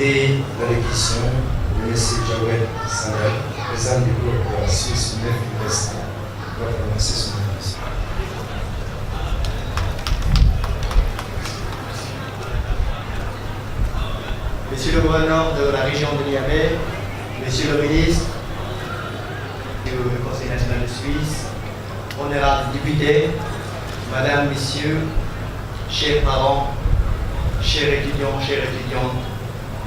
et l'élection de M. Jawed Sandel, président du groupe Suisse Unif Université, va prononcer son élection. Monsieur le gouverneur de la région de Niamey, Monsieur le ministre du Conseil national de Suisse, honorables députés, Madame, Messieurs, chers parents, chers étudiants, chères étudiantes,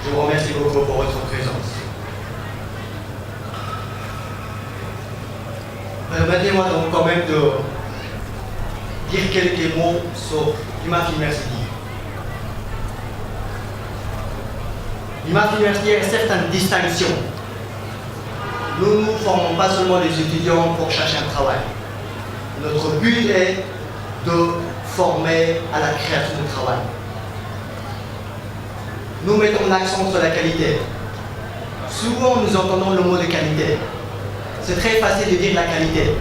je vous remercie beaucoup pour votre présence. Permettez-moi donc quand même de dire quelques mots sur l'IMAF University. L'IMAF University a certaines distinctions. Nous ne formons pas seulement des étudiants pour chercher un travail. Notre but est de former à la création de travail. Nous mettons l'accent sur la qualité. Souvent, nous entendons le mot de qualité. C'est très facile de dire la qualité.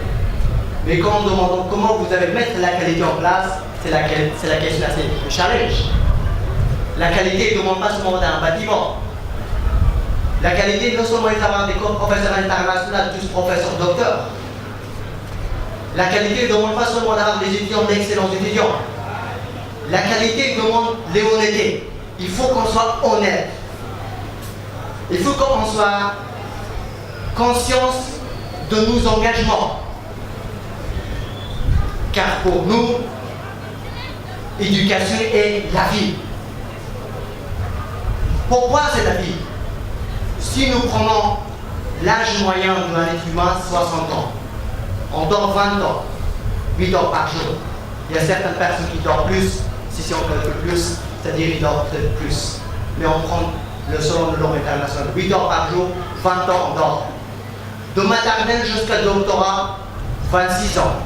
Mais quand on demande comment vous allez mettre la qualité en place, c'est la question assez le challenge. La qualité ne demande pas seulement d'un bâtiment. La qualité, non seulement d'avoir des professeurs internationaux, tous professeurs docteurs. La qualité ne demande pas seulement d'avoir des étudiants, d'excellents étudiants. La qualité demande l'honnêteté. Il faut qu'on soit honnête. Il faut qu'on soit conscient de nos engagements. Car pour nous, l'éducation est la vie. Pourquoi c'est la vie? Si nous prenons l'âge moyen d'un être humain, 60 ans, on dort 20 ans, 8 heures par jour. Il y a certaines personnes qui dorment plus, si on calcule plus, c'est-à-dire qu'ils dorment peut-être plus. Mais on prend selon le norme international, 8 heures par jour, 20 ans on dort. De maternelle jusqu'à doctorat, 26 ans.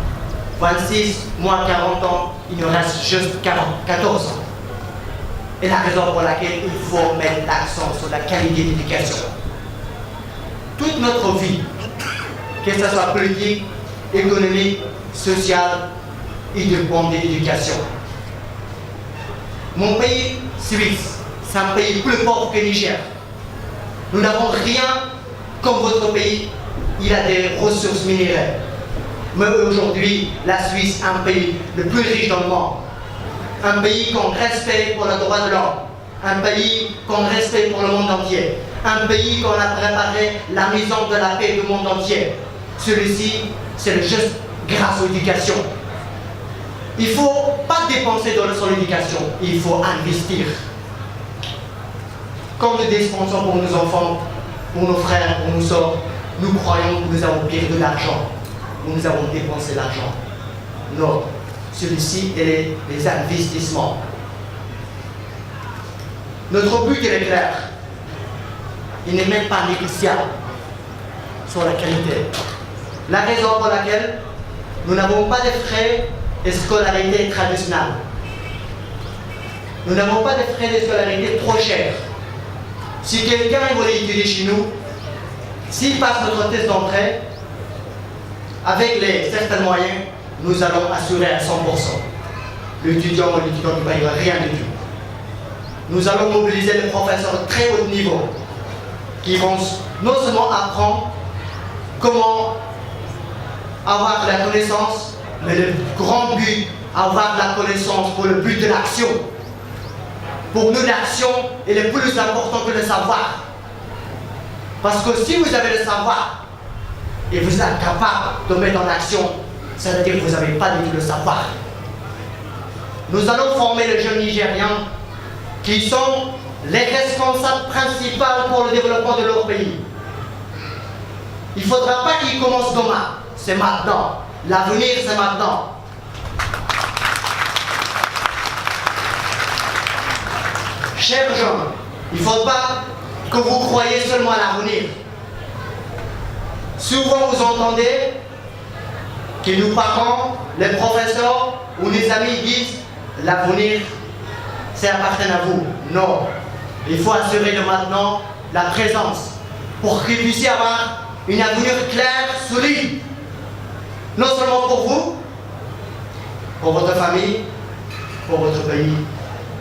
26 moins 40 ans, il nous reste juste 14 ans. Et la raison pour laquelle il faut mettre l'accent sur la qualité d'éducation. Toute notre vie, que ce soit politique, économique, sociale, et de bonne éducation. Mon pays, Suisse, c'est un pays plus pauvre que Niger. Nous n'avons rien comme votre pays, il a des ressources minéraires. Mais aujourd'hui, la Suisse est un pays le plus riche dans le monde. Un pays qu'on respecte pour le droit de l'homme. Un pays qu'on respecte pour le monde entier. Un pays qu'on a préparé la maison de la paix du monde entier. Celui-ci, c'est juste grâce à l'éducation. Il ne faut pas dépenser dans l'éducation, il faut investir. Comme nous dépensons pour nos enfants, pour nos frères, pour nos sœurs, nous croyons que nous avons perdu de l'argent. Nous avons dépensé l'argent. Non, celui-ci est les investissements. Notre but est clair. Il n'est même pas négociable sur la qualité. La raison pour laquelle nous n'avons pas de frais de scolarité traditionnelle. Nous n'avons pas de frais de scolarité trop chers. Si quelqu'un veut étudier chez nous, s'il passe notre test d'entrée, avec certains moyens, nous allons assurer à 100%. L'étudiant ou l'étudiante ne payera rien du tout. Nous allons mobiliser des professeurs de très haut niveau qui vont non seulement apprendre comment avoir de la connaissance, mais le grand but, avoir de la connaissance pour le but de l'action. Pour nous, l'action est le plus important que le savoir. Parce que si vous avez le savoir et vous êtes capable de mettre en action, ça veut dire que vous n'avez pas du tout le savoir. Nous allons former les jeunes Nigériens qui sont les responsables principaux pour le développement de leur pays. Il ne faudra pas qu'ils commencent demain, c'est maintenant. L'avenir, c'est maintenant. Chers jeunes, il ne faut pas que vous croyez seulement à l'avenir. Souvent, vous entendez que nos parents, les professeurs ou les amis disent l'avenir, ça appartient à vous. Non. Il faut assurer le maintenant, la présence, pour que vous puissiez avoir une avenir claire, solide. Non seulement pour vous, pour votre famille, pour votre pays,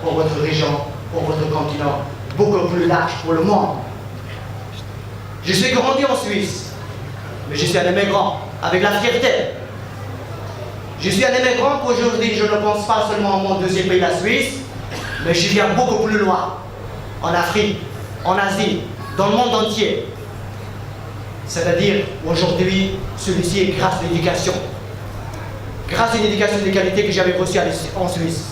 pour votre région, pour votre continent, beaucoup plus large pour le monde. Je suis grandi en Suisse, mais je suis un immigrant avec la fierté. Je suis un immigrant qu'aujourd'hui, je ne pense pas seulement à mon deuxième pays, la Suisse, mais je viens beaucoup plus loin, en Afrique, en Asie, dans le monde entier. C'est-à-dire, aujourd'hui, celui-ci est grâce à l'éducation. Grâce à une éducation de qualité que j'avais reçue en Suisse.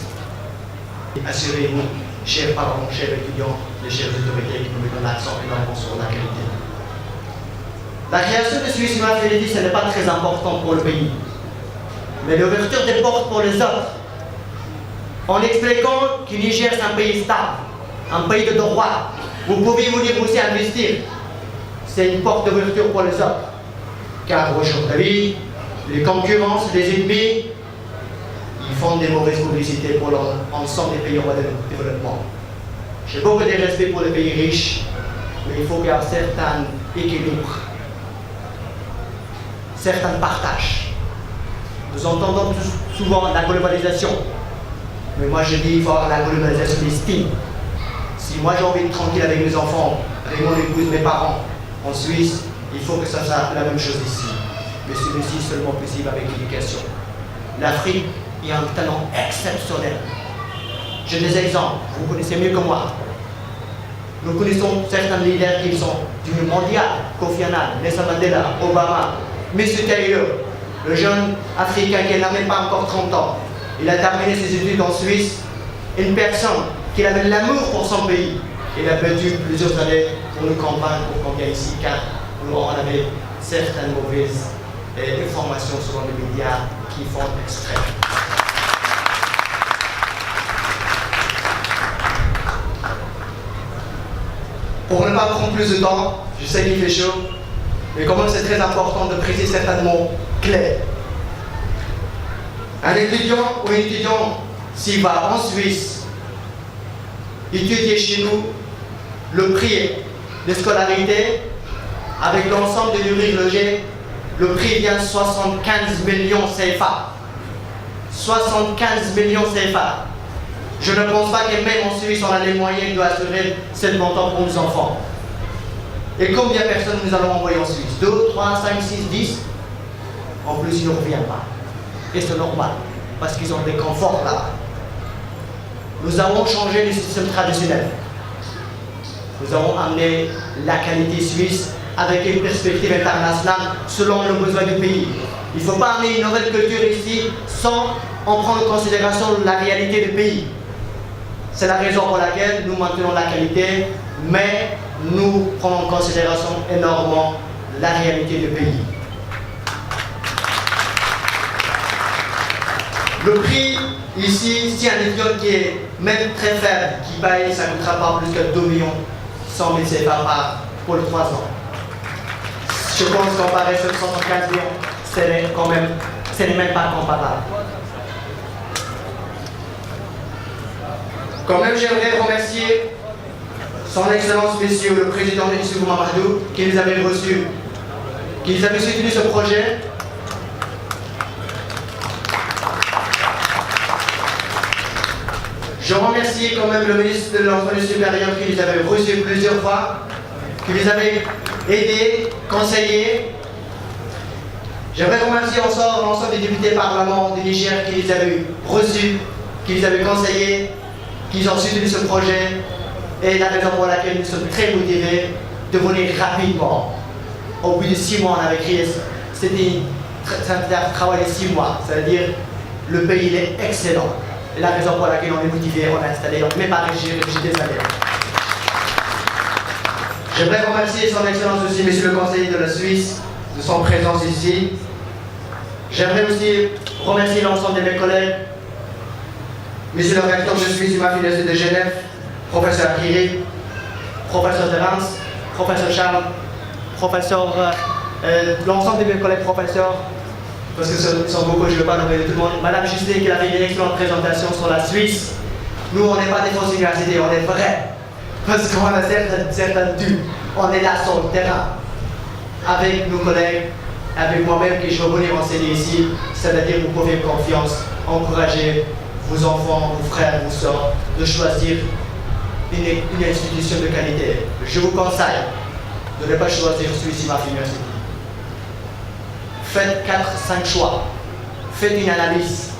Assurez-vous, chers parents, chers étudiants, les chers autorités qui nous mettent l'accent énormément sur la qualité. La création de Swiss Humanity, ce n'est pas très important pour le pays. Mais l'ouverture des portes pour les autres, en expliquant que Niger c'est un pays stable, un pays de droit, vous pouvez venir aussi investir. C'est une porte d'ouverture pour les autres. Car aujourd'hui, les concurrences, les ennemis, ils font des mauvaises publicités pour l'ensemble des pays en voie de développement. J'ai beaucoup de respect pour les pays riches, mais il faut qu'il y ait un certain équilibre, certains partages. Nous entendons souvent la globalisation, mais moi je dis qu'il faut avoir la globalisation d'estime. Si moi j'ai envie de tranquille avec mes enfants, avec mon épouse, mes parents, en Suisse, il faut que ça soit la même chose ici. Mais celui-ci est seulement possible avec l'éducation. L'Afrique est un talent exceptionnel. J'ai des exemples, vous connaissez mieux que moi. Nous connaissons certains leaders qui sont du mondial, Kofi Annan, Nelson Mandela, Obama, M. Taylor, le jeune Africain qui n'a même pas encore 30 ans. Il a terminé ses études en Suisse. Une personne qui avait l'amour pour son pays. Il a battu plusieurs années pour nous convaincre pour qu'on vienne ici, car nous on avait certaines mauvaises informations selon les médias qui font exprès. Pour ne pas prendre plus de temps, je sais qu'il fait chaud, mais quand même c'est très important de préciser certains mots clés. Un étudiant ou une étudiante, s'il va en Suisse, étudier chez nous, le prix de scolarité, avec l'ensemble des nourrir logés, le prix vient 75 millions CFA. 75 millions CFA. Je ne pense pas que même en Suisse, on a les moyens d'assurer ce montant pour nos enfants. Et combien de personnes nous allons envoyer en Suisse? 2, 3, 5, 6, 10? En plus, ils ne reviennent pas. Et c'est normal, parce qu'ils ont des conforts là-bas. Nous avons changé le système traditionnel. Nous avons amené la qualité suisse avec une perspective internationale selon le besoin du pays. Il ne faut pas amener une nouvelle culture ici sans en prendre en considération la réalité du pays. C'est la raison pour laquelle nous maintenons la qualité, mais nous prenons en considération énormément la réalité du pays. Le prix ici, si un étudiant qui est même très faible, qui paye, ça ne coûtera pas plus que 2 100 000 CFA pour les 3 ans. Je pense qu'on comparer sur 75 millions, ce n'est même pas comparable. Quand même, j'aimerais remercier Son Excellence, Monsieur le Président Issoufu Mahamadou, qui nous avait reçus, qui nous avait soutenu ce projet. Je remercie quand même le ministre de l'Enseignement supérieur qui les avait reçus plusieurs fois, qui les avait aidés, conseillés. J'aimerais remercier encore l'ensemble des députés parlement du Niger qui les avaient reçus, qui les avaient conseillés, qui ont soutenu ce projet. Et la raison pour laquelle nous sommes très motivés de venir rapidement. Au bout de 6 mois, on avait créé, c'était un travail de 6 mois, c'est-à-dire le pays il est excellent. Et la raison pour laquelle on est motivé, on a installé, on n'est pas régi des années. J'aimerais remercier Son Excellence aussi, Monsieur le Conseiller de la Suisse, de son présence ici. J'aimerais aussi remercier l'ensemble de mes collègues, Monsieur le Recteur de Suisse Université de Genève, Professeur Akiri, Professeur Terence, Professeur Charles, Professeur, l'ensemble de mes collègues professeurs, parce que ce sont beaucoup, je ne vais pas nommer tout le monde. Madame Justin qui a fait une excellente présentation sur la Suisse. Nous, on n'est pas des fausses universités, on est vrais. Parce qu'on a certains dûs. On est là sur le terrain. Avec nos collègues, avec moi-même qui je vais venir enseigner ici. C'est-à-dire vous pouvez confiance, encourager vos enfants, vos frères, vos soeurs de choisir une institution de qualité, je vous conseille de ne pas choisir Swiss Life University. Faites 4-5 choix, faites une analyse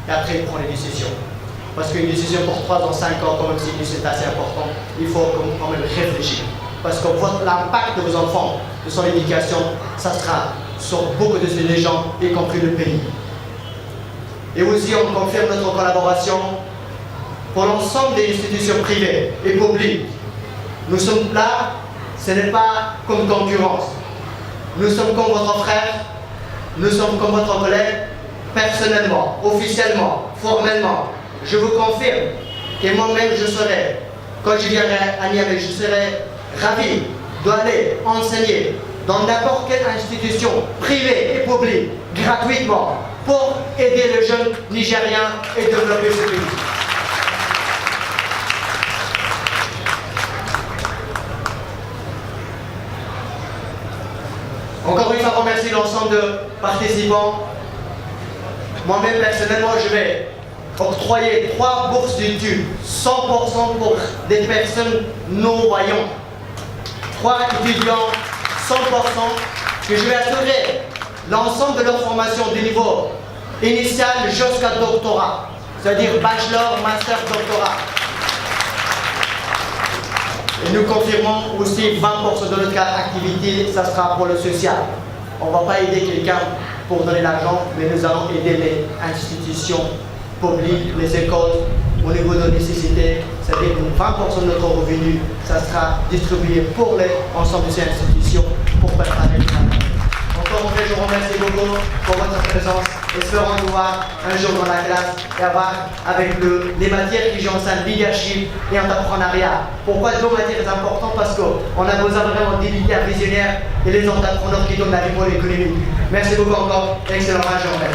et après prenez des décisions. Parce qu'une décision pour 3 ans, 5 ans, comme c'est assez important, il faut quand même réfléchir. Parce que l'impact de vos enfants, de son éducation, ça sera sur beaucoup de ces gens, y compris le pays. Et aussi, on confirme notre collaboration pour l'ensemble des institutions privées et publiques. Nous sommes là, ce n'est pas comme concurrence. Nous sommes comme votre frère, nous sommes comme votre collègue, personnellement, officiellement, formellement. Je vous confirme que moi-même je serai, quand je viendrai à Niamey, je serai ravi d'aller enseigner dans n'importe quelle institution privée et publique, gratuitement, pour aider les jeunes Nigériens et développer ce pays. Encore une fois, remercie l'ensemble de participants. Moi-même, personnellement, je vais octroyer 3 bourses d'études, 100% pour des personnes non-voyantes. 3 étudiants, 100%, que je vais assurer l'ensemble de leur formation du niveau initial jusqu'à doctorat, c'est-à-dire bachelor, master, doctorat. Et nous confirmons aussi 20% de notre activité, ça sera pour le social. On ne va pas aider quelqu'un pour donner l'argent, mais nous allons aider les institutions publiques, les écoles, au niveau de nécessité, c'est-à-dire que 20% de notre revenu, ça sera distribué pour l'ensemble de ces institutions pour préparer le travail. Encore une fois, je vous remercie beaucoup pour votre présence. Espérons nous voir un jour dans la classe et avoir avec les matières qui j'enseigne, leadership et entrepreneuriat. Pourquoi deux matières importantes? Parce qu'on a besoin vraiment d'éditeurs visionnaires et les entrepreneurs qui donnent la vie pour l'économie. Merci beaucoup encore et excellente journée.